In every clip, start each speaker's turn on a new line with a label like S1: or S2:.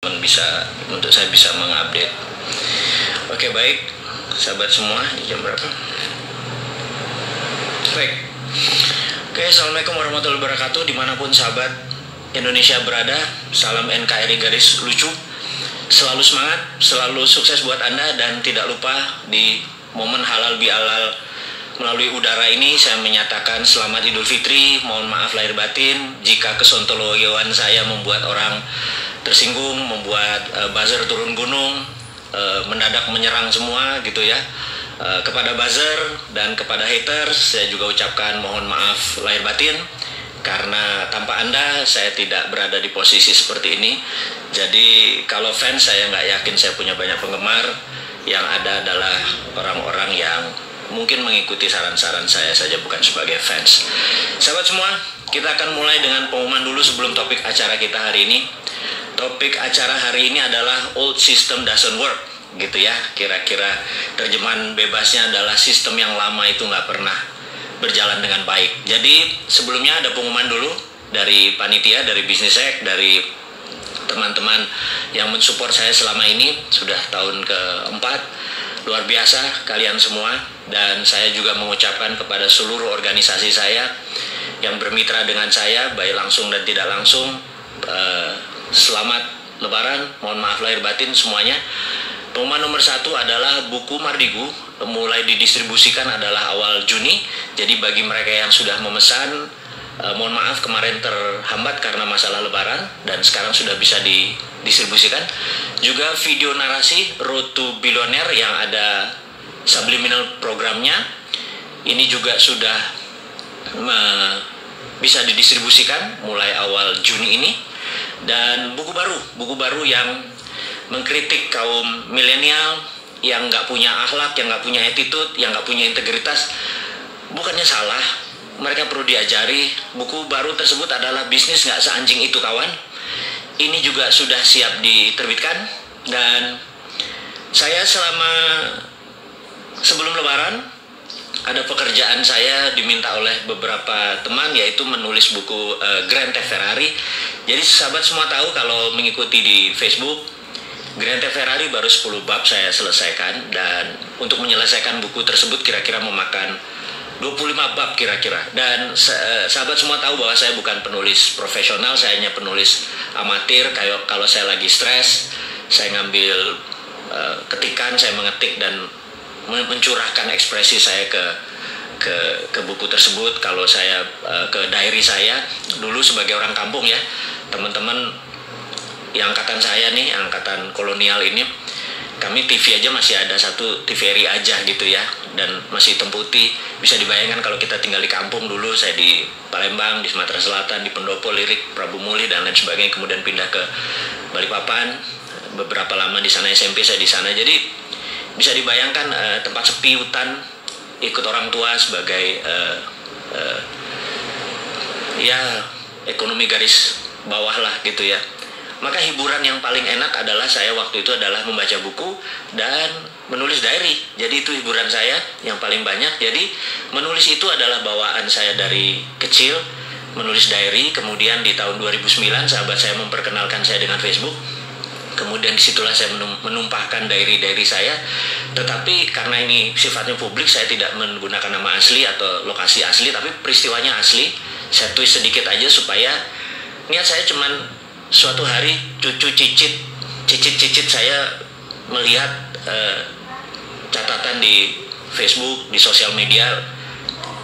S1: untuk saya bisa mengupdate. Oke, baik sahabat semua, jam berapa? Baik. Oke, assalamualaikum warahmatullahi wabarakatuh. Dimanapun sahabat Indonesia berada, salam NKRI garis lucu. Selalu semangat, selalu sukses buat Anda, dan tidak lupa di momen halal bihalal melalui udara ini saya menyatakan selamat Idul Fitri. Mohon maaf lahir batin jika kesontoloyoan saya membuat orang tersinggung, membuat buzzer turun gunung, mendadak menyerang semua gitu ya. Kepada buzzer dan kepada haters saya juga ucapkan mohon maaf lahir batin, karena tanpa Anda saya tidak berada di posisi seperti ini. Jadi kalau fans saya nggak yakin saya punya banyak penggemar. Yang ada adalah orang-orang yang mungkin mengikuti saran-saran saya saja, bukan sebagai fans. Sahabat semua, kita akan mulai dengan pengumuman dulu sebelum topik acara kita hari ini. Topik acara hari ini adalah old system doesn't work, gitu ya. Kira-kira terjemahan bebasnya adalah sistem yang lama itu nggak pernah berjalan dengan baik. Jadi sebelumnya ada pengumuman dulu dari panitia, dari Bisnisek, dari teman-teman yang mensupport saya selama ini sudah tahun keempat. Luar biasa kalian semua, dan saya juga mengucapkan kepada seluruh organisasi saya yang bermitra dengan saya baik langsung dan tidak langsung, selamat Lebaran, mohon maaf lahir batin semuanya. Pengumuman nomor 1 adalah buku Mardigu mulai didistribusikan adalah awal Juni. Jadi bagi mereka yang sudah memesan, mohon maaf kemarin terhambat karena masalah Lebaran, dan sekarang sudah bisa didistribusikan. Juga video narasi Road to Billionaire yang ada subliminal programnya, ini juga sudah bisa didistribusikan mulai awal Juni ini. Dan buku baru yang mengkritik kaum milenial yang nggak punya akhlak, yang nggak punya attitude, yang nggak punya integritas, bukannya salah, mereka perlu diajari. Buku baru tersebut adalah Bisnis Nggak Seanjing Itu Kawan. Ini juga sudah siap diterbitkan, dan saya sebelum Lebaran ada pekerjaan saya diminta oleh beberapa teman, yaitu menulis buku Grand Theft Ferrari. Jadi sahabat semua tahu kalau mengikuti di Facebook, Grand Theft Ferrari baru 10 bab saya selesaikan, dan untuk menyelesaikan buku tersebut kira-kira memakan 25 bab kira-kira. Dan sahabat semua tahu bahwa saya bukan penulis profesional, saya hanya penulis amatir. Kayak kalau saya lagi stres, saya ngambil ketikan, saya mengetik dan mencurahkan ekspresi saya ke buku tersebut. Kalau saya ke diary saya dulu sebagai orang kampung ya, teman-teman yang angkatan saya nih, angkatan kolonial ini, kami TV aja masih ada satu TVRI aja gitu ya, dan masih hitam putih. Bisa dibayangkan kalau kita tinggal di kampung dulu. Saya di Palembang, di Sumatera Selatan, di Pendopo, Lirik, Prabu Muli dan lain sebagainya. Kemudian pindah ke Balikpapan, beberapa lama di sana, SMP saya di sana. Jadi bisa dibayangkan tempat sepi, hutan, ikut orang tua sebagai ya ekonomi garis bawah lah gitu ya. Maka hiburan yang paling enak adalah saya waktu itu adalah membaca buku dan menulis diary. Jadi itu hiburan saya yang paling banyak. Jadi menulis itu adalah bawaan saya dari kecil, menulis diary. Kemudian di tahun 2009 sahabat saya memperkenalkan saya dengan Facebook. Kemudian disitulah saya menumpahkan diary saya. Tetapi karena ini sifatnya publik, saya tidak menggunakan nama asli atau lokasi asli, tapi peristiwanya asli. Saya tulis sedikit aja supaya niat saya cuman suatu hari cucu cicit saya melihat catatan di Facebook, di sosial media,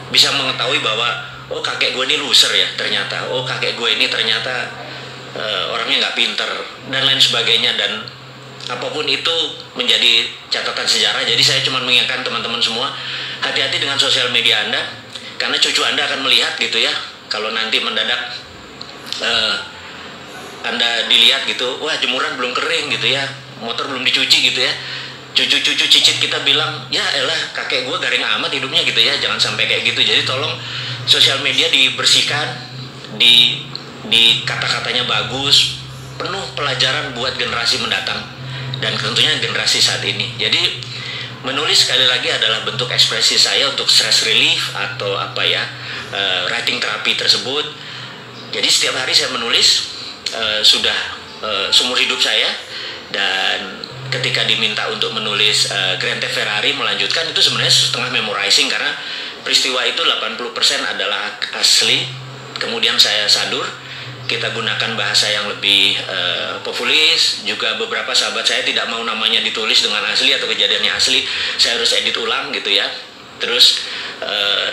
S1: bisa mengetahui bahwa oh kakek gue ini loser ya ternyata, oh kakek gue ini ternyata orangnya nggak pinter dan lain sebagainya, dan apapun itu menjadi catatan sejarah. Jadi saya cuma mengingatkan teman-teman semua, hati-hati dengan sosial media Anda, karena cucu Anda akan melihat gitu ya. Kalau nanti mendadak Anda dilihat gitu, wah jemuran belum kering gitu ya, motor belum dicuci gitu ya, cucu-cucu cicit kita bilang, ya elah kakek gue garing amat hidupnya gitu ya. Jangan sampai kayak gitu. Jadi tolong sosial media dibersihkan, di kata-katanya bagus, penuh pelajaran buat generasi mendatang dan tentunya generasi saat ini. Jadi menulis sekali lagi adalah bentuk ekspresi saya untuk stress relief atau apa ya, writing therapy tersebut. Jadi setiap hari saya menulis, sudah seumur hidup saya. Dan ketika diminta untuk menulis Grand Theft Ferrari melanjutkan, itu sebenarnya setengah memorizing karena peristiwa itu 80% adalah asli. Kemudian saya sadur, kita gunakan bahasa yang lebih populis. Juga beberapa sahabat saya tidak mau namanya ditulis dengan asli atau kejadiannya asli, saya harus edit ulang gitu ya. Terus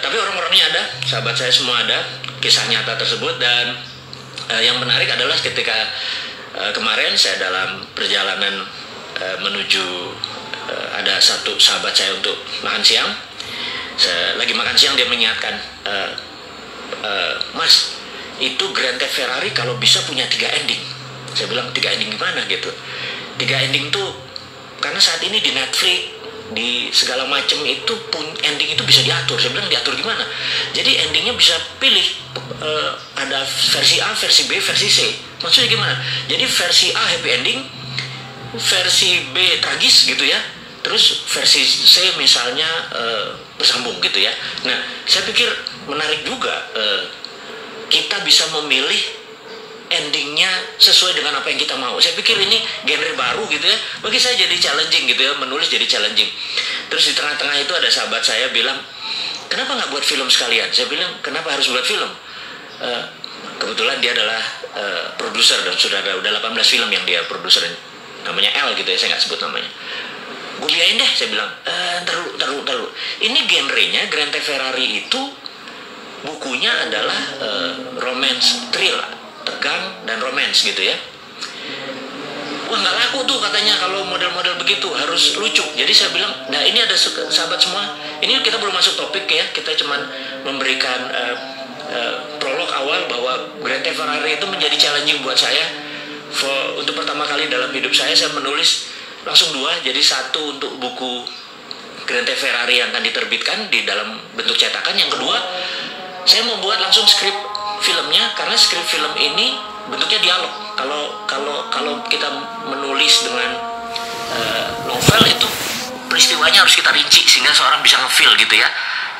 S1: tapi orang-orangnya ada, sahabat saya semua ada kisah nyata tersebut. Dan yang menarik adalah ketika kemarin saya dalam perjalanan menuju ada satu sahabat saya untuk makan siang. Saya lagi makan siang, dia mengingatkan, Mas, itu Grand Theft Ferrari kalau bisa punya 3 ending. Saya bilang 3 ending gimana gitu. 3 ending tuh karena saat ini di Netflix, di segala macam itu pun ending itu bisa diatur. Saya bilang diatur gimana? Jadi endingnya bisa pilih, ada versi A, versi B, versi C. Maksudnya gimana? Jadi versi A happy ending, versi B tragis gitu ya. Terus versi C misalnya bersambung gitu ya. Nah, saya pikir menarik juga, kita bisa memilih endingnya sesuai dengan apa yang kita mau. Saya pikir ini genre baru gitu ya. Bagi saya jadi challenging gitu ya, menulis jadi challenging. Terus di tengah-tengah itu ada sahabat saya bilang, kenapa nggak buat film sekalian? Saya bilang, kenapa harus buat film? Kebetulan dia adalah produser dan sudah ada 18 film yang dia produser. Namanya L gitu ya, saya nggak sebut namanya. Gue biayain deh, saya bilang, taruh. Ini genrenya Grand Theft Ferrari itu bukunya adalah romance thriller, tegang dan romance gitu ya. Wah, nggak laku tuh katanya kalau model-model begitu, harus lucu. Jadi saya bilang, nah ini ada sahabat semua, ini kita belum masuk topik ya, kita cuman memberikan prolog awal bahwa Grand Theft Ferrari itu menjadi challenging buat saya. Untuk pertama kali dalam hidup saya menulis langsung 2, jadi 1 untuk buku Grand Theft Ferrari yang akan diterbitkan di dalam bentuk cetakan. Yang kedua, saya membuat langsung skrip filmnya, karena skrip film ini bentuknya dialog. Kalau kita menulis dengan novel itu peristiwanya harus kita rinci sehingga seorang bisa ngefeel gitu ya,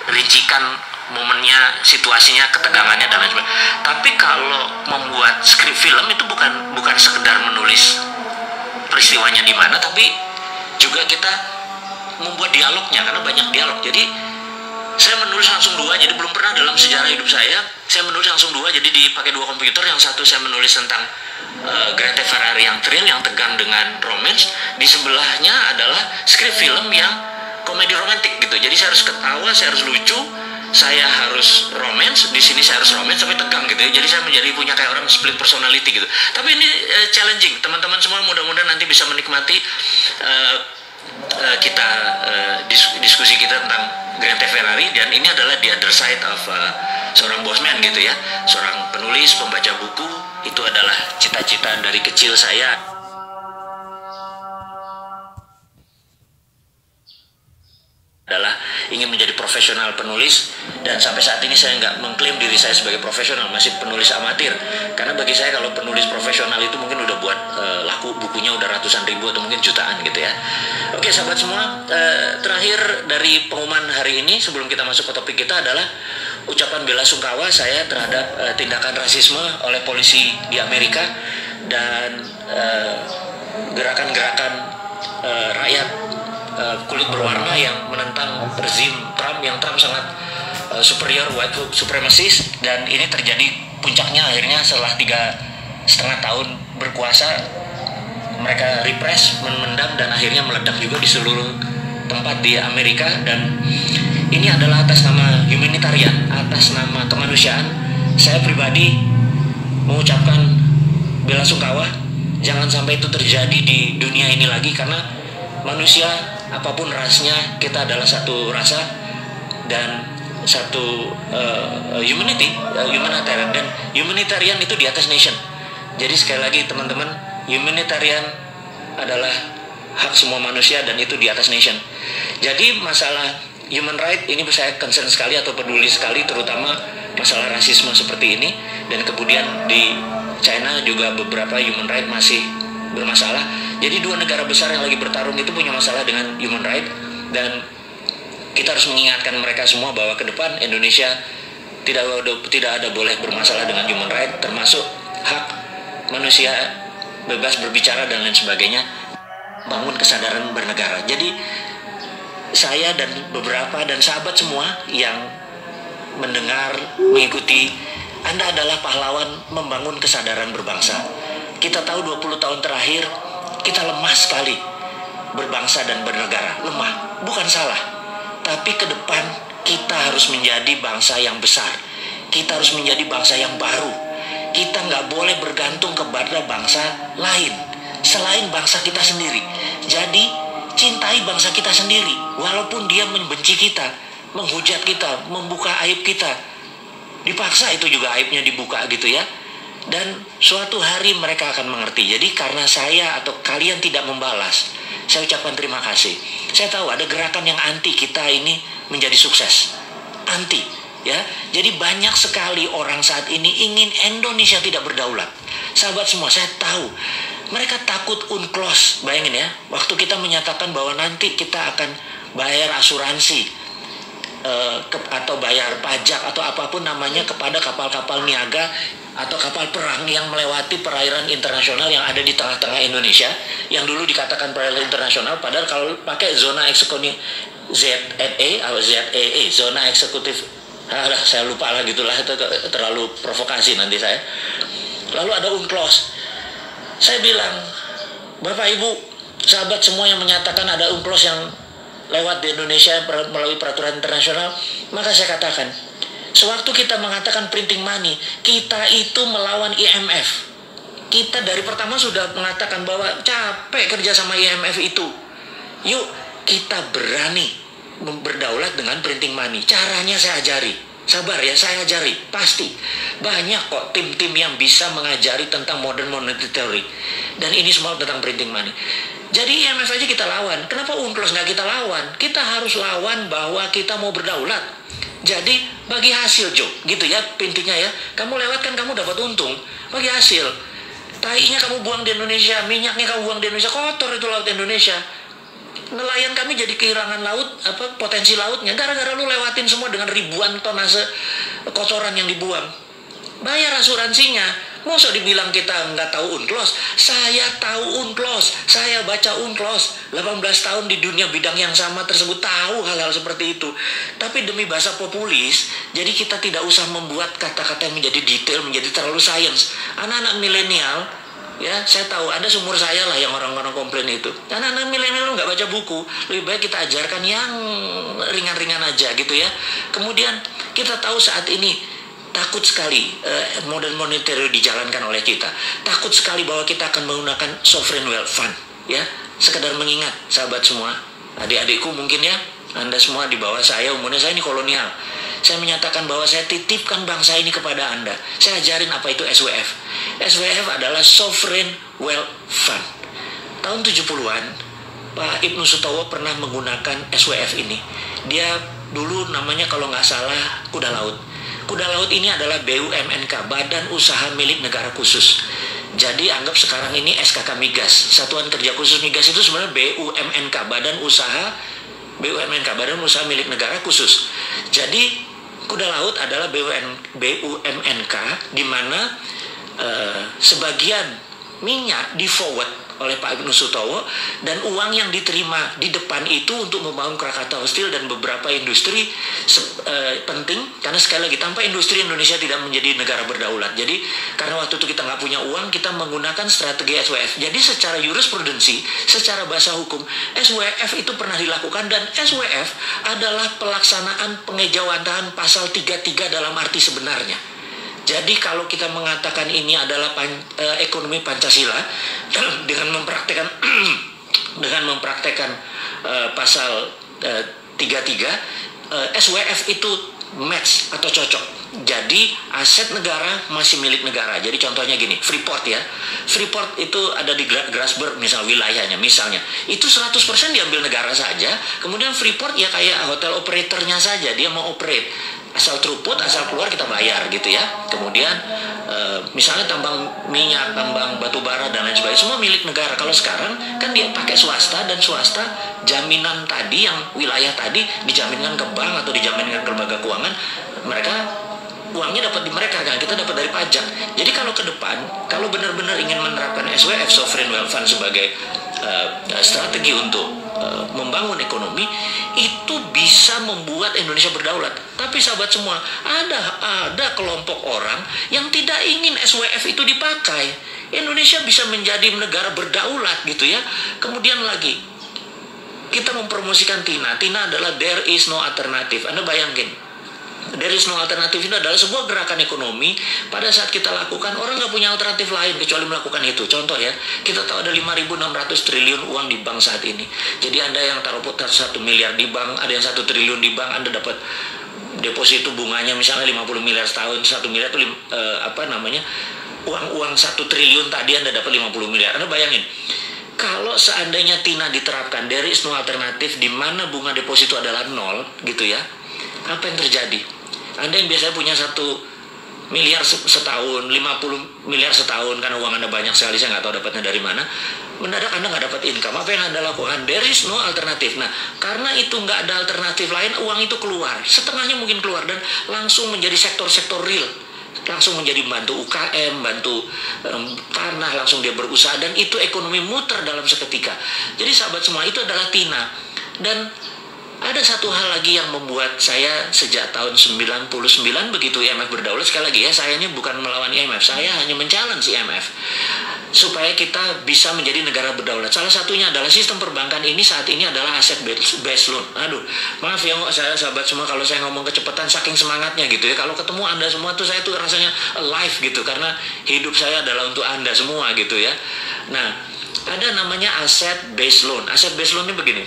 S1: rincikan momennya, situasinya, ketegangannya dan lain sebagainya. Tapi kalau membuat skrip film itu bukan sekedar menulis peristiwanya di mana, tapi juga kita membuat dialognya, karena banyak dialog. Jadi saya menulis langsung 2, jadi belum pernah dalam sejarah hidup saya menulis langsung 2, jadi dipakai 2 komputer. Yang satu saya menulis tentang Grand Theft Ferrari yang thrill, yang tegang dengan romance. Di sebelahnya adalah skrip film yang komedi romantik gitu. Jadi saya harus ketawa, saya harus lucu, saya harus romance, di sini saya harus romance tapi tegang gitu ya. Jadi saya menjadi punya kayak orang split personality gitu. Tapi ini challenging. Teman-teman semua mudah-mudahan nanti bisa menikmati kita diskusi kita tentang Grand Theft Ferrari. Dan ini adalah the other side of seorang bosman gitu ya, seorang penulis, pembaca buku. Itu adalah cita-cita dari kecil saya. Adalah ingin menjadi profesional penulis, dan sampai saat ini saya nggak mengklaim diri saya sebagai profesional, masih penulis amatir. Karena bagi saya kalau penulis profesional itu mungkin udah buat laku bukunya udah ratusan ribu atau mungkin jutaan gitu ya. Oke sahabat semua, terakhir dari pengumuman hari ini sebelum kita masuk ke topik kita adalah ucapan bela sungkawa saya terhadap tindakan rasisme oleh polisi di Amerika dan gerakan-gerakan rakyat kulit berwarna yang menentang rezim Trump, yang Trump sangat superior, white supremacist. Dan ini terjadi puncaknya akhirnya setelah 3,5 tahun berkuasa, mereka repress, memendam, dan akhirnya meledak juga di seluruh tempat di Amerika. Dan ini adalah atas nama humanitarian, atas nama kemanusiaan. Saya pribadi mengucapkan bela sungkawa, jangan sampai itu terjadi di dunia ini lagi, karena manusia apapun rasnya, kita adalah satu rasa dan satu humanitarian. Dan humanitarian itu di atas nation. Jadi sekali lagi teman-teman, humanitarian adalah hak semua manusia dan itu di atas nation. Jadi masalah human right ini saya concern sekali atau peduli sekali, terutama masalah rasisme seperti ini. Dan kemudian di China juga beberapa human right masih bermasalah. Jadi 2 negara besar yang lagi bertarung itu punya masalah dengan human right, dan kita harus mengingatkan mereka semua bahwa ke depan Indonesia tidak ada boleh bermasalah dengan human right, termasuk hak manusia bebas berbicara dan lain sebagainya, bangun kesadaran bernegara. Jadi saya dan beberapa dan sahabat semua yang mendengar, mengikuti, Anda adalah pahlawan membangun kesadaran berbangsa. Kita tahu 20 tahun terakhir kita lemah sekali berbangsa dan bernegara. Lemah, bukan salah. Tapi ke depan kita harus menjadi bangsa yang besar. Kita harus menjadi bangsa yang baru. Kita nggak boleh bergantung kepada bangsa lain selain bangsa kita sendiri. Jadi cintai bangsa kita sendiri, walaupun dia membenci kita, menghujat kita, membuka aib kita. Dipaksa itu juga aibnya dibuka gitu ya. Dan suatu hari mereka akan mengerti. Jadi karena saya atau kalian tidak membalas, saya ucapkan terima kasih. Saya tahu ada gerakan yang anti kita ini menjadi sukses. Anti, ya. Jadi banyak sekali orang saat ini ingin Indonesia tidak berdaulat. Sahabat semua, saya tahu mereka takut UNCLOS. Bayangin ya, waktu kita menyatakan bahwa nanti kita akan bayar asuransi atau bayar pajak atau apapun namanya kepada kapal-kapal niaga atau kapal perang yang melewati perairan internasional yang ada di tengah-tengah Indonesia, yang dulu dikatakan perairan internasional, padahal kalau pakai zona eksekutif ZEE atau ZEE, zona eksekutif, saya lupa lah gitulah, itu terlalu provokasi nanti saya. Lalu ada UNCLOS. Saya bilang, Bapak Ibu, sahabat semua yang menyatakan ada UNCLOS yang lewat di Indonesia melalui peraturan internasional, maka saya katakan, sewaktu kita mengatakan printing money, kita itu melawan IMF. Kita dari pertama sudah mengatakan bahwa capek kerja sama IMF itu. Yuk, kita berani berdaulat dengan printing money. Caranya saya ajari. Sabar ya, saya ajari. Pasti. Banyak kok tim-tim yang bisa mengajari tentang modern monetary theory. Dan ini semua tentang printing money. Jadi IMF aja kita lawan. Kenapa UNCLOS nggak kita lawan? Kita harus lawan bahwa kita mau berdaulat. Jadi bagi hasil, Jo, gitu ya pintinya ya. Kamu lewat kan kamu dapat untung. Bagi hasil. Tainya kamu buang di Indonesia, minyaknya kamu buang di Indonesia, kotor itu laut Indonesia. Nelayan kami jadi kehilangan laut, potensi lautnya gara-gara lu lewatin semua dengan ribuan tonase kotoran yang dibuang. Bayar asuransinya. Masa dibilang kita nggak tahu UNCLOS? Saya tahu UNCLOS. Saya baca UNCLOS. 18 tahun di dunia bidang yang sama tersebut, tahu hal-hal seperti itu. Tapi demi bahasa populis, jadi kita tidak usah membuat kata-kata yang menjadi detail, menjadi terlalu sains. Anak-anak milenial, ya saya tahu ada sumur saya lah yang orang-orang komplain itu. Anak-anak milenial nggak baca buku. Lebih baik kita ajarkan yang ringan-ringan aja gitu ya. Kemudian kita tahu saat ini takut sekali modern monetary dijalankan oleh kita. Takut sekali bahwa kita akan menggunakan sovereign wealth fund, ya. Sekedar mengingat sahabat semua, adik-adikku mungkin ya, Anda semua di bawah saya, umurnya saya ini kolonial. Saya menyatakan bahwa saya titipkan bangsa ini kepada Anda. Saya ajarin apa itu SWF. SWF adalah sovereign wealth fund. Tahun 70-an, Pak Ibnu Sutowo pernah menggunakan SWF ini. Dia dulu namanya kalau nggak salah Kuda Laut. Kuda Laut ini adalah BUMNK, Badan Usaha Milik Negara Khusus. Jadi anggap sekarang ini SKK Migas, Satuan Kerja Khusus Migas itu sebenarnya BUMNK, Badan Usaha Milik Negara Khusus. Jadi Kuda Laut adalah BUMNK di mana sebagian minyak di forward oleh Pak Ibnu Sutowo, dan uang yang diterima di depan itu untuk membangun Krakatau Steel dan beberapa industri penting, karena sekali lagi tanpa industri Indonesia tidak menjadi negara berdaulat. Jadi karena waktu itu kita nggak punya uang, kita menggunakan strategi SWF. Jadi secara jurisprudensi, secara bahasa hukum, SWF itu pernah dilakukan, dan SWF adalah pelaksanaan pengejawantahan pasal 33 dalam arti sebenarnya. Jadi kalau kita mengatakan ini adalah ekonomi Pancasila dengan mempraktekkan pasal 33, SWF itu match atau cocok. Jadi aset negara masih milik negara. Jadi contohnya gini, Freeport ya. Freeport itu ada di Grasberg misal wilayahnya, misalnya. Itu 100% diambil negara saja. Kemudian Freeport ya kayak hotel operatornya saja, dia mau operate. Asal throughput, asal keluar kita bayar gitu ya. Kemudian misalnya tambang minyak, tambang batu bara dan lain sebagainya, semua milik negara. Kalau sekarang kan dia pakai swasta, dan swasta jaminan tadi yang wilayah tadi dijaminkan ke bank atau dijaminkan ke lembaga keuangan, mereka uangnya dapat di mereka kan, kita dapat dari pajak. Jadi kalau ke depan, kalau benar-benar ingin menerapkan SWF Sovereign Wealth Fund sebagai strategi untuk membangun ekonomi, itu bisa membuat Indonesia berdaulat. Tapi sahabat semua, ada kelompok orang yang tidak ingin SWF itu dipakai. Indonesia bisa menjadi negara berdaulat gitu ya. Kemudian lagi, kita mempromosikan TINA. TINA adalah there is no alternative. Anda bayangin, there is no alternative itu adalah sebuah gerakan ekonomi. Pada saat kita lakukan, orang nggak punya alternatif lain kecuali melakukan itu. Contoh ya, kita tahu ada 5.600 triliun uang di bank saat ini. Jadi Anda yang taruh 1 miliar di bank, ada yang 1 triliun di bank, Anda dapat deposito bunganya misalnya 50 miliar setahun. 1 miliar itu uang 1 triliun tadi Anda dapat 50 miliar. Anda bayangin, kalau seandainya TINA diterapkan, there is no alternative, di mana bunga deposito adalah 0 gitu ya, apa yang terjadi? Anda yang biasanya punya 1 miliar setahun, 50 miliar setahun, karena uang Anda banyak sekali, saya nggak tahu dapatnya dari mana, mendadak Anda nggak dapat income. Apa yang Anda lakukan? There is no alternative. Nah, karena itu nggak ada alternatif lain, uang itu keluar, setengahnya mungkin keluar, dan langsung menjadi sektor-sektor real, langsung menjadi bantu UKM, bantu tanah, langsung dia berusaha, dan itu ekonomi muter dalam seketika. Jadi sahabat semua, itu adalah TINA. Dan ada satu hal lagi yang membuat saya sejak tahun 99 begitu IMF berdaulat, sekali lagi ya, saya ini bukan melawan IMF, saya hanya men-challenge IMF supaya kita bisa menjadi negara berdaulat. Salah satunya adalah sistem perbankan ini saat ini adalah aset based loan. Aduh, maaf ya saya sahabat semua kalau saya ngomong kecepatan saking semangatnya gitu ya. Kalau ketemu Anda semua tuh saya tuh rasanya alive gitu, karena hidup saya adalah untuk Anda semua gitu ya. Nah, ada namanya aset based loan. Aset based loan ini begini.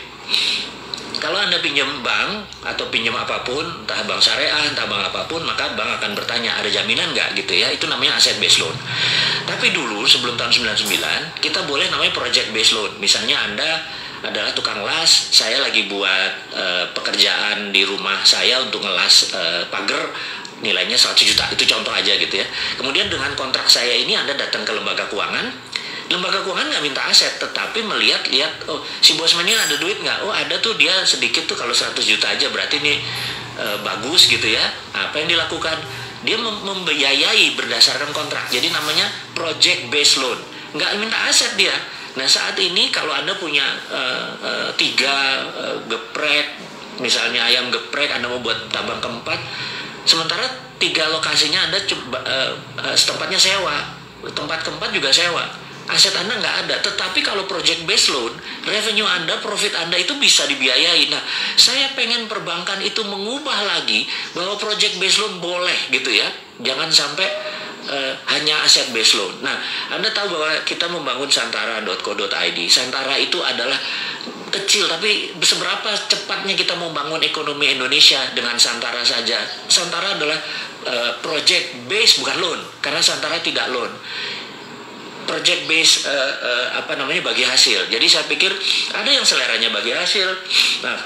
S1: Kalau Anda pinjam bank atau pinjam apapun, entah bank syariah, entah bank apapun, maka bank akan bertanya, ada jaminan nggak gitu ya. Itu namanya asset based loan. Tapi dulu sebelum tahun 99, kita boleh namanya project based loan. Misalnya Anda adalah tukang las, saya lagi buat pekerjaan di rumah saya untuk ngelas pagar, nilainya 100 juta, itu contoh aja gitu ya. Kemudian dengan kontrak saya ini Anda datang ke lembaga keuangan. Lembaga keuangan nggak minta aset, tetapi melihat, oh si bosman ini ada duit nggak? Oh ada tuh, dia sedikit tuh, kalau 100 juta aja berarti ini bagus gitu ya. Apa yang dilakukan? Dia membiayai berdasarkan kontrak. Jadi namanya project based loan. Nggak minta aset dia. Nah saat ini kalau Anda punya 3 geprek, misalnya ayam geprek, Anda mau buat tabang keempat, sementara 3 lokasinya Anda tempatnya sewa, tempat keempat juga sewa. Aset Anda nggak ada, tetapi kalau project based loan, revenue Anda, profit Anda itu bisa dibiayai. Nah, saya pengen perbankan itu mengubah lagi bahwa project based loan boleh gitu ya, jangan sampai hanya aset based loan. Nah, Anda tahu bahwa kita membangun santara.co.id. Santara itu adalah kecil, tapi seberapa cepatnya kita membangun ekonomi Indonesia dengan Santara saja. Santara adalah project based, bukan loan, karena Santara tidak loan. Project based bagi hasil. Jadi saya pikir ada yang seleranya bagi hasil. Nah,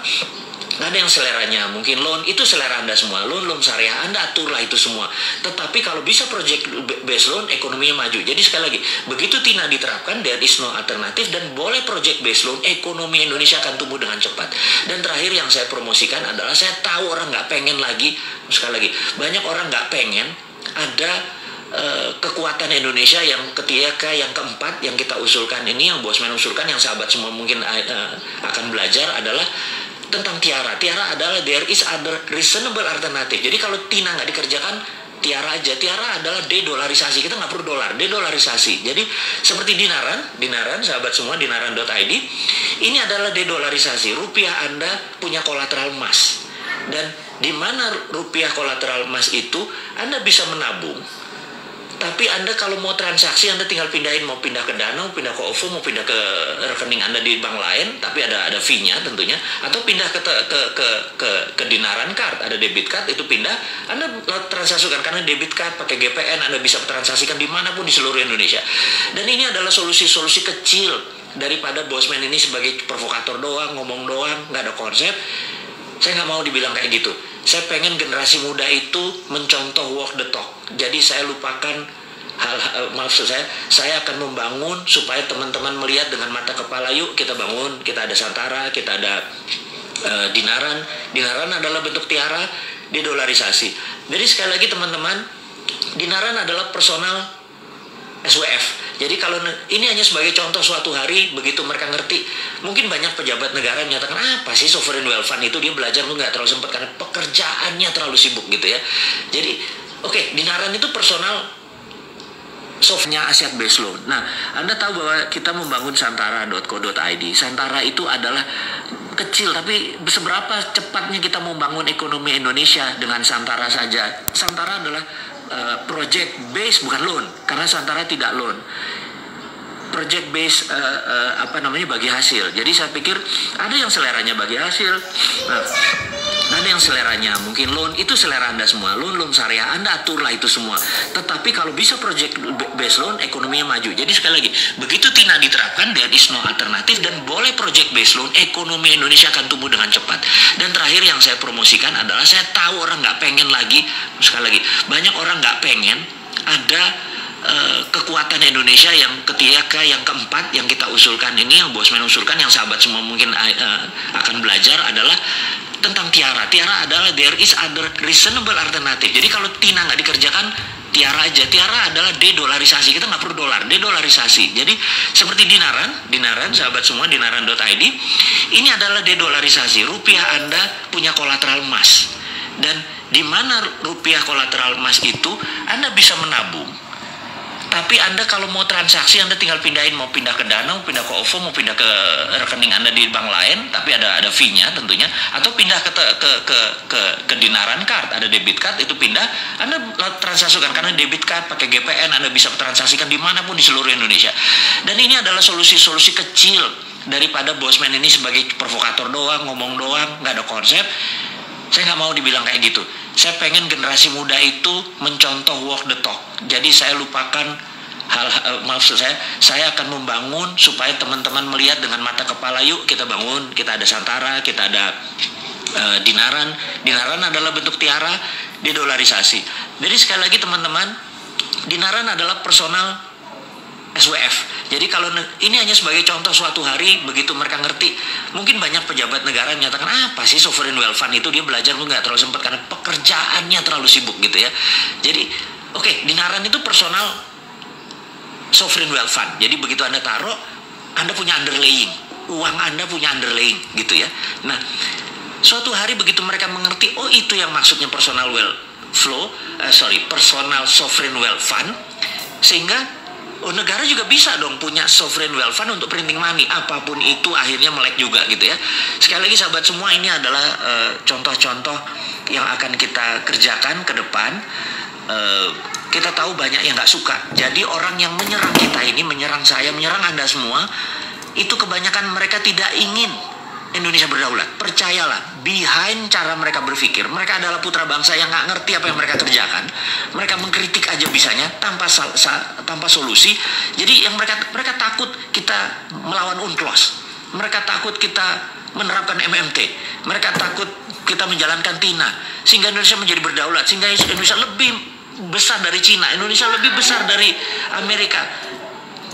S1: ada yang seleranya mungkin loan, itu selera Anda semua. Loan syariah Anda aturlah itu semua. Tetapi kalau bisa project based loan, ekonominya maju. Jadi sekali lagi, begitu TINA diterapkan, there is no alternative, dan boleh project based loan, ekonomi Indonesia akan tumbuh dengan cepat. Dan terakhir yang saya promosikan adalah, saya tahu orang nggak pengen lagi, sekali lagi, banyak orang nggak pengen ada kekuatan Indonesia yang ketiga, yang keempat yang kita usulkan ini, yang Bosman usulkan, yang sahabat semua mungkin akan belajar, adalah tentang tiara. Tiara adalah there is other reasonable alternative. Jadi kalau TINA nggak dikerjakan, tiara aja. Tiara adalah de-dolarisasi. Kita nggak perlu dolar, de-dolarisasi. Jadi seperti dinaran sahabat semua, dinaran.id, ini adalah de-dolarisasi. Rupiah Anda punya kolateral emas, dan di mana rupiah kolateral emas itu Anda bisa menabung. Tapi Anda kalau mau transaksi, Anda tinggal pindahin, mau pindah ke Dana, mau pindah ke OVO, mau pindah ke rekening Anda di bank lain, tapi ada fee-nya tentunya, atau pindah ke Dinaran Card, ada debit card, itu pindah, Anda transaksikan, karena debit card pakai GPN, Anda bisa transaksikan dimanapun di seluruh Indonesia. Dan ini adalah solusi-solusi kecil daripada Bosman ini sebagai provokator doang, ngomong doang, nggak ada konsep. Saya nggak mau dibilang kayak gitu. Saya pengen generasi muda itu mencontoh walk the talk. Jadi saya lupakan maksud saya akan membangun supaya teman-teman melihat dengan mata kepala, yuk kita bangun, kita ada Santara, kita ada Dinaran. Dinaran adalah bentuk tiara, de-dolarisasi. Jadi sekali lagi teman-teman, Dinaran adalah personal SWF. Jadi kalau ini hanya sebagai contoh, suatu hari begitu mereka ngerti, mungkin banyak pejabat negara yang menyatakan apa sih sovereign wealth fund itu, dia belajar tuh nggak terlalu sempat karena pekerjaannya terlalu sibuk gitu ya. Jadi oke, Dinaran itu personal softnya Asyad Based Loan. Nah, Anda tahu bahwa kita membangun santara.co.id. Santara itu adalah kecil, tapi seberapa cepatnya kita membangun ekonomi Indonesia dengan Santara saja. Santara adalah project based, bukan loan, karena Santara tidak loan. Project based bagi hasil. Jadi saya pikir ada yang seleranya bagi hasil, ada yang seleranya mungkin loan. Itu selera Anda semua. Loan syariah Anda aturlah itu semua. Tetapi kalau bisa project based loan, ekonominya maju. Jadi sekali lagi, begitu TINA diterapkan, there is no alternatif, dan boleh project based loan, ekonomi Indonesia akan tumbuh dengan cepat. Dan terakhir yang saya promosikan adalah, saya tahu orang nggak pengen lagi, sekali lagi, banyak orang nggak pengen ada kekuatan Indonesia yang ketiga, yang keempat yang kita usulkan ini, yang Bosman usulkan, yang sahabat semua mungkin akan belajar, adalah tentang tiara. Tiara adalah there is other reasonable alternative. Jadi kalau TINA nggak dikerjakan, tiara aja. Tiara adalah de-dolarisasi. Kita nggak perlu dolar, de-dolarisasi. Jadi seperti Dinaran sahabat semua, Dinaran.id, ini adalah de-dolarisasi. Rupiah Anda punya kolateral emas, dan di mana rupiah kolateral emas itu Anda bisa menabung. Tapi Anda kalau mau transaksi, Anda tinggal pindahin, mau pindah ke Dana, mau pindah ke OVO, mau pindah ke rekening Anda di bank lain, tapi ada fee-nya tentunya, atau pindah ke Dinaran card, ada debit card, itu pindah, Anda transaksikan karena debit card pakai GPN, Anda bisa transaksikan dimanapun di seluruh Indonesia. Dan ini adalah solusi-solusi kecil daripada Bosman ini sebagai provokator doang, ngomong doang, nggak ada konsep. Saya nggak mau dibilang kayak gitu. Saya pengen generasi muda itu mencontoh walk the talk. Jadi saya lupakan maksud saya akan membangun supaya teman-teman melihat dengan mata kepala. Yuk kita bangun, kita ada Santara, kita ada Dinaran. Dinaran adalah bentuk tiara, de-dolarisasi. Jadi sekali lagi teman-teman, Dinaran adalah personal SWF. Jadi kalau ini hanya sebagai contoh, suatu hari begitu mereka ngerti, mungkin banyak pejabat negara yang menyatakan apa sih sovereign wealth fund itu, dia belajar tuh nggak terlalu sempat karena pekerjaannya terlalu sibuk gitu ya. Jadi oke, Dinaran itu personal sovereign wealth fund. Jadi begitu Anda taruh, Anda punya underlying, uang Anda punya underlying gitu ya. Nah, suatu hari begitu mereka mengerti, oh itu yang maksudnya personal personal sovereign wealth fund, sehingga negara juga bisa dong punya sovereign wealth fund untuk printing money, apapun itu akhirnya melek juga gitu ya. Sekali lagi sahabat semua, ini adalah contoh-contoh yang akan kita kerjakan ke depan. Kita tahu banyak yang nggak suka. Jadi orang yang menyerang kita ini, menyerang saya, menyerang Anda semua, itu kebanyakan mereka tidak ingin Indonesia berdaulat. Percayalah, behind cara mereka berpikir, mereka adalah putra bangsa yang nggak ngerti apa yang mereka kerjakan. Mereka mengkritik aja bisanya tanpa solusi. Jadi yang mereka takut kita melawan UNCLOS. Mereka takut kita menerapkan MMT. Mereka takut kita menjalankan TINA, sehingga Indonesia menjadi berdaulat, sehingga Indonesia lebih besar dari Cina, Indonesia lebih besar dari Amerika.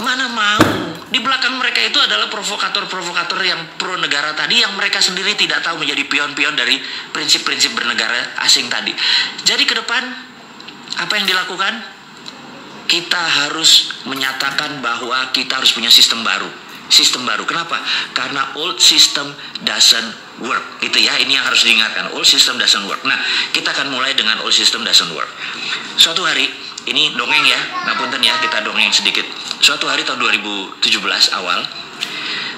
S1: Mana mau? Di belakang mereka itu adalah provokator-provokator yang pro negara tadi, yang mereka sendiri tidak tahu menjadi pion-pion dari prinsip-prinsip bernegara asing tadi. Jadi ke depan apa yang dilakukan? Kita harus menyatakan bahwa kita harus punya sistem baru. Sistem baru. Kenapa? Karena old system doesn't work. Itu ya, ini yang harus diingatkan. Old system doesn't work. Nah, kita akan mulai dengan old system doesn't work. Suatu hari, ini dongeng ya, ngapunten ya, kita dongeng sedikit. Suatu hari tahun 2017 awal,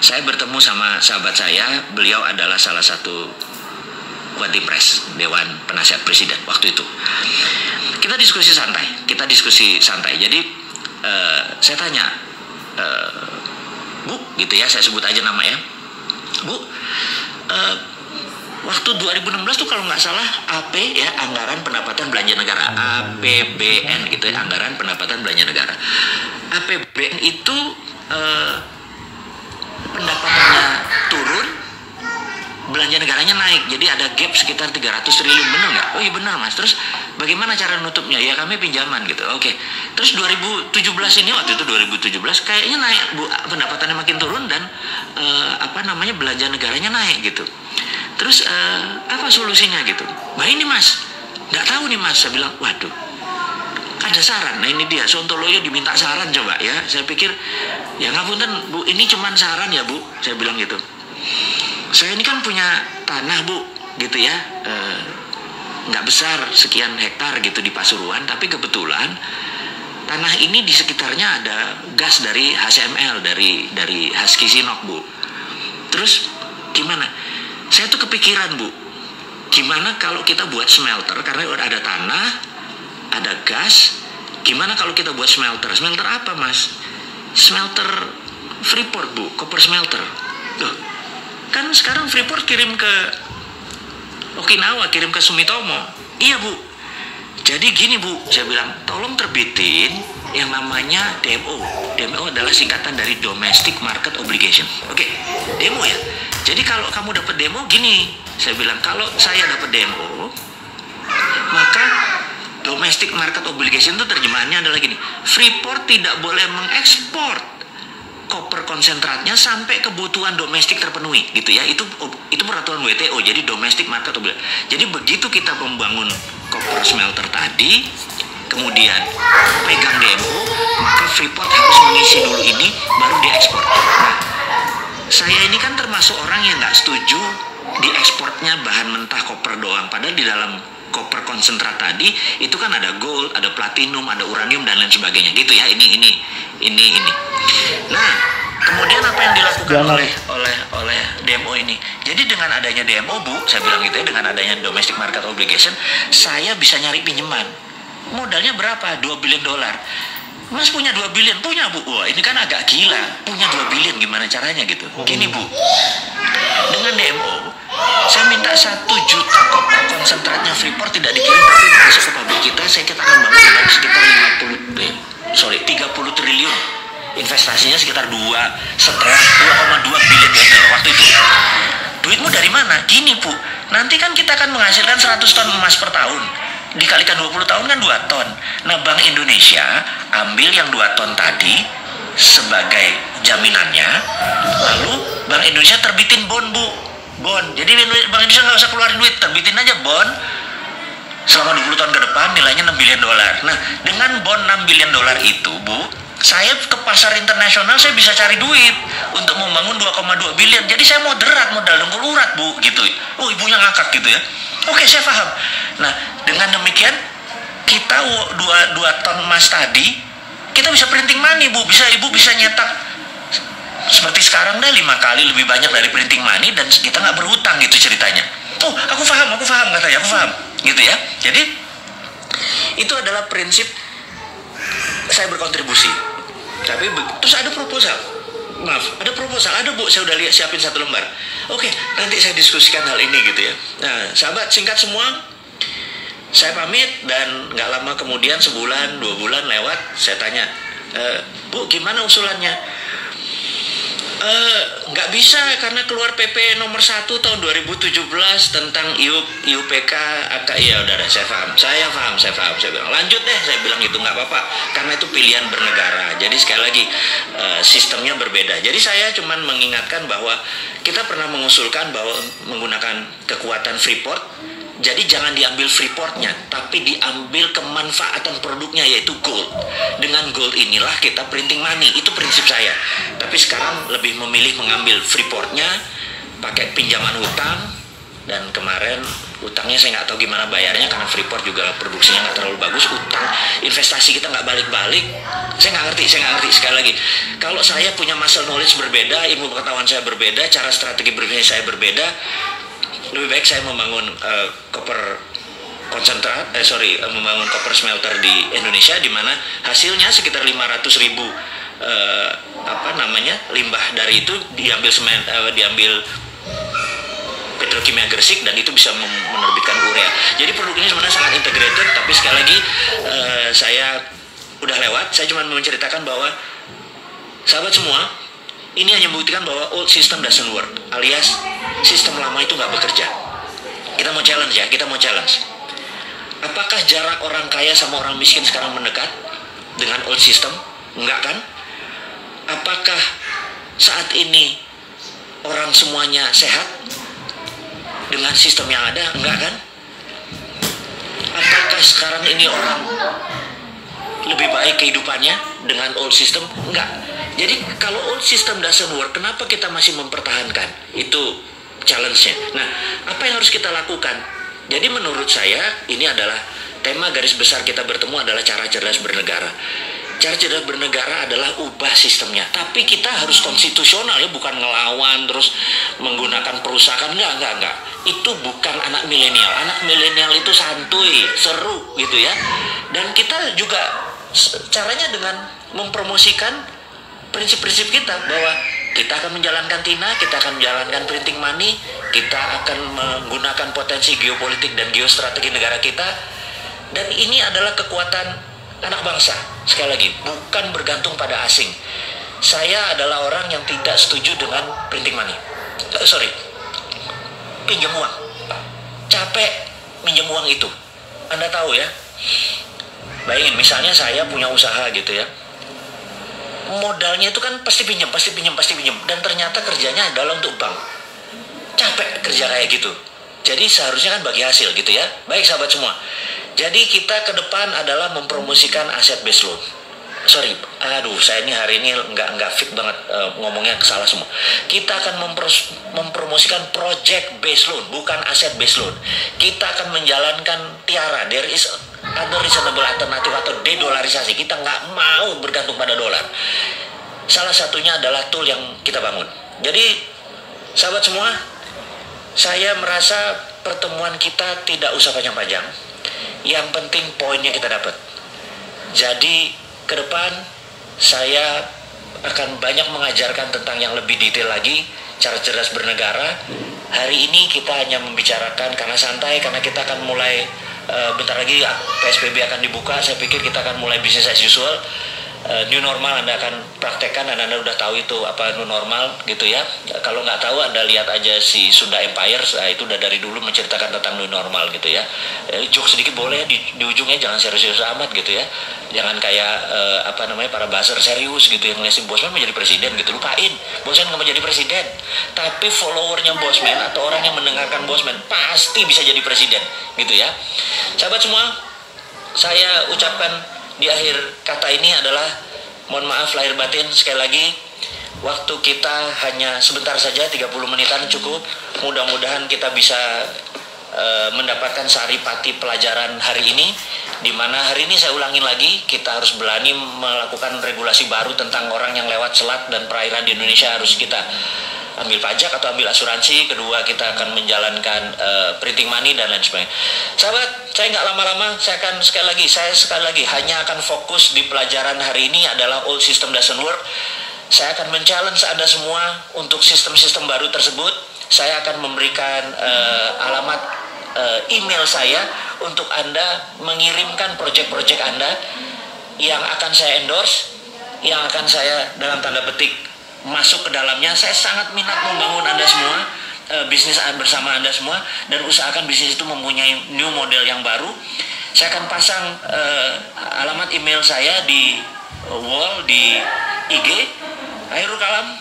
S1: saya bertemu sama sahabat saya. Beliau adalah salah satu Wadipres, Dewan Penasihat Presiden waktu itu. Kita diskusi santai. Jadi saya tanya, Bu, gitu ya, saya sebut aja nama ya, Bu, waktu 2016 tuh kalau nggak salah AP ya, Anggaran Pendapatan Belanja Negara, APBN gitu ya, Anggaran Pendapatan Belanja Negara. APBN itu pendapatannya turun, belanja negaranya naik, jadi ada gap sekitar 300 triliun, benar nggak? Oh iya benar Mas. Terus bagaimana cara nutupnya? Ya kami pinjaman gitu. Oke. Terus 2017 ini, waktu itu 2017 kayaknya naik, Bu, pendapatannya makin turun dan belanja negaranya naik gitu. Terus apa solusinya gitu? Nah ini Mas, Nggak tahu nih Mas. Saya bilang, waduh, ada saran. Nah ini dia, Sontoloyo diminta saran coba ya. Saya pikir, ya ngapunten Bu, ini cuman saran ya Bu. Saya bilang gitu. Saya ini kan punya tanah Bu, gitu ya. Nggak besar, sekian hektar gitu di Pasuruan. Tapi kebetulan tanah ini di sekitarnya ada gas dari HCML, dari Husky Sinok Bu. Terus gimana? Saya tuh kepikiran Bu, gimana kalau kita buat smelter, karena ada tanah, ada gas. Gimana kalau kita buat smelter? Smelter apa Mas? Smelter Freeport Bu, copper smelter. Tuh, kan sekarang Freeport kirim ke Okinawa, kirim ke Sumitomo. Iya Bu. Jadi gini Bu, saya bilang, tolong terbitin yang namanya DMO. DMO adalah singkatan dari Domestic Market Obligation. Oke, demo ya. Jadi kalau kamu dapat demo gini, saya bilang, kalau saya dapat demo, maka Domestic Market Obligation itu terjemahannya adalah gini, Freeport tidak boleh mengekspor koper konsentratnya sampai kebutuhan domestik terpenuhi, gitu ya. Itu peraturan WTO, jadi Domestic Market Obligation. Jadi begitu kita membangun koper smelter tadi, kemudian pegang DMO, maka Freeport harus mengisi dulu ini, baru diekspor. Nah, saya ini kan termasuk orang yang nggak setuju diekspornya bahan mentah koper doang, padahal di dalam koper konsentrat tadi itu kan ada gold, ada platinum, ada uranium dan lain sebagainya, gitu ya. Ini. Nah, kemudian apa yang dilakukan oleh DMO ini? Jadi dengan adanya DMO Bu, saya bilang gitu ya, dengan adanya Domestic Market Obligation, saya bisa nyari pinjaman. Modalnya berapa? $2 billion. Mas punya 2 billion? Punya Bu. Wah, ini kan agak gila. Punya 2 billion gimana caranya gitu? Gini Bu, dengan DMO saya minta 1 juta koper konsentratnya Freeport tidak dikirim tapi masuk ke pabrik kita. Kita akan bangun dengan sekitar 30 triliun. Investasinya sekitar 2,2 billion waktu itu. Duitmu dari mana? Gini Bu, nanti kan kita akan menghasilkan 100 ton emas per tahun, dikalikan 20 tahun kan 2 ton. Nah, Bank Indonesia ambil yang 2 ton tadi sebagai jaminannya, lalu Bank Indonesia terbitin bond Bu, bond. Jadi Bank Indonesia nggak usah keluarin duit, terbitin aja bond selama 20 tahun ke depan, nilainya $6 billion. Nah, dengan bond $6 billion itu Bu, saya ke pasar internasional, saya bisa cari duit untuk membangun 2,2 billion. Jadi saya moderat, modal dengkul urat Bu, gitu. Oh, ibunya ngakak gitu ya. Oke, saya paham. Nah, dengan demikian kita 2 ton emas tadi, kita bisa printing money Bu. Ibu bisa nyetak seperti sekarang deh 5 kali lebih banyak dari printing money dan kita nggak berhutang gitu ceritanya. Oh, aku paham katanya, aku paham gitu ya. Jadi itu adalah prinsip saya berkontribusi. Tapi terus ada proposal. Maaf, ada proposal, ada Bu, saya udah lihat siapin 1 lembar. Oke, nanti saya diskusikan hal ini gitu ya. Nah, sahabat, singkat semua, saya pamit dan nggak lama kemudian, sebulan, 2 bulan lewat, saya tanya, Bu, gimana usulannya? Nggak bisa karena keluar PP nomor 1 tahun 2017 tentang IUPK. Ya udah, saya paham. Saya bilang lanjut deh, saya bilang gitu, nggak apa-apa karena itu pilihan bernegara. Jadi sekali lagi sistemnya berbeda. Jadi saya cuman mengingatkan bahwa kita pernah mengusulkan bahwa menggunakan kekuatan Freeport. Jadi jangan diambil Freeportnya, tapi diambil kemanfaatan produknya, yaitu gold. Dengan gold inilah kita printing money, itu prinsip saya. Tapi sekarang lebih memilih mengambil Freeportnya, pakai pinjaman hutang. Dan kemarin utangnya saya nggak tahu gimana bayarnya, karena Freeport juga produksinya nggak terlalu bagus. Utang investasi kita nggak balik-balik. Saya nggak ngerti sekali lagi. Kalau saya punya muscle knowledge berbeda, ilmu pengetahuan saya berbeda, cara strategi berbisnis saya berbeda, lebih baik saya membangun membangun koper smelter di Indonesia, di mana hasilnya sekitar 500.000 limbah dari itu diambil diambil Petrokimia Gresik, dan itu bisa menerbitkan urea. Jadi produk ini sebenarnya sangat integrated, tapi sekali lagi saya udah lewat. Saya cuma menceritakan bahwa sahabat semua, ini hanya membuktikan bahwa old system doesn't work, alias sistem lama itu nggak bekerja. Kita mau challenge. Apakah jarak orang kaya sama orang miskin sekarang mendekat dengan old system? Enggak kan? Apakah saat ini orang semuanya sehat dengan sistem yang ada? Enggak kan? Apakah sekarang ini orang lebih baik kehidupannya dengan old system? Enggak. Jadi kalau old system doesn't work, kenapa kita masih mempertahankan? Itu challenge-nya. Nah, apa yang harus kita lakukan? Jadi menurut saya ini adalah tema garis besar kita bertemu adalah cara cerdas bernegara. Cara cerdas bernegara adalah ubah sistemnya. Tapi kita harus konstitusional ya, bukan ngelawan terus menggunakan perusahaan. Enggak. Itu bukan anak milenial. Anak milenial itu santuy, seru gitu ya. Dan kita juga caranya dengan mempromosikan prinsip-prinsip kita bahwa kita akan menjalankan TINA, kita akan menjalankan printing money, kita akan menggunakan potensi geopolitik dan geostrategi negara kita. Dan ini adalah kekuatan anak bangsa. Sekali lagi, bukan bergantung pada asing. Saya adalah orang yang tidak setuju dengan printing money. Pinjam uang. Capek minjem uang itu. Anda tahu ya, bayangin misalnya saya punya usaha gitu ya, modalnya itu kan pasti pinjam, dan ternyata kerjanya adalah untuk bank. Capek kerja kayak gitu. Jadi seharusnya kan bagi hasil gitu ya. Baik sahabat semua. Jadi kita ke depan adalah mempromosikan aset based loan. Saya ini hari ini nggak fit banget, ngomongnya salah semua. Kita akan mempromosikan project based loan, bukan aset based loan. Kita akan menjalankan tiara, there is other reasonable alternative atau de-dolarisasi. Kita nggak mau bergantung pada dolar. Salah satunya adalah tool yang kita bangun. Jadi sahabat semua, saya merasa pertemuan kita tidak usah panjang-panjang. Yang penting poinnya kita dapat. Jadi ke depan saya akan banyak mengajarkan tentang yang lebih detail lagi, cara cerdas bernegara. Hari ini kita hanya membicarakan karena santai, karena kita akan mulai bentar lagi PSBB akan dibuka. Saya pikir kita akan mulai business as usual. New normal Anda akan praktekkan dan Anda udah tahu itu apa new normal gitu ya. Kalau nggak tahu Anda lihat aja si Sunda Empire, itu udah dari dulu menceritakan tentang new normal gitu ya. Joke sedikit boleh di ujungnya, jangan serius-serius amat gitu ya. Jangan kayak para buzzer serius gitu yang ngelesin Bosman menjadi presiden gitu. Lupain, Bosman nggak mau jadi presiden. Tapi followernya Bosman atau orang yang mendengarkan Bosman pasti bisa jadi presiden gitu ya. Sahabat semua, saya ucapkan di akhir kata ini adalah mohon maaf lahir batin sekali lagi. Waktu kita hanya sebentar saja, 30 menitan cukup. Mudah-mudahan kita bisa mendapatkan saripati pelajaran hari ini, di mana hari ini saya ulangin lagi, kita harus berani melakukan regulasi baru tentang orang yang lewat selat dan perairan di Indonesia. Harus kita ambil pajak atau ambil asuransi. Kedua, kita akan menjalankan printing money dan lain sebagainya. Sahabat, saya nggak lama-lama, saya sekali lagi hanya akan fokus di pelajaran hari ini adalah old system doesn't work. Saya akan men-challenge Anda semua untuk sistem-sistem baru tersebut. Saya akan memberikan alamat email saya untuk Anda mengirimkan project-project Anda yang akan saya endorse, yang akan saya dalam tanda petik masuk ke dalamnya. Saya sangat minat membangun Anda semua, bisnis bersama Anda semua, dan usahakan bisnis itu mempunyai new model yang baru. Saya akan pasang alamat email saya di wall di IG. Akhirul kalam,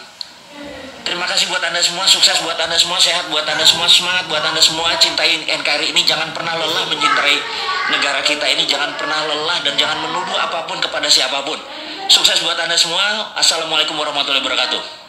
S1: terima kasih buat Anda semua, sukses buat Anda semua, sehat buat Anda semua, semangat buat Anda semua. Cintai NKRI ini, jangan pernah lelah mencintai negara kita ini, jangan pernah lelah dan jangan menuduh apapun kepada siapapun. Sukses buat Anda semua. Assalamualaikum warahmatullahi wabarakatuh.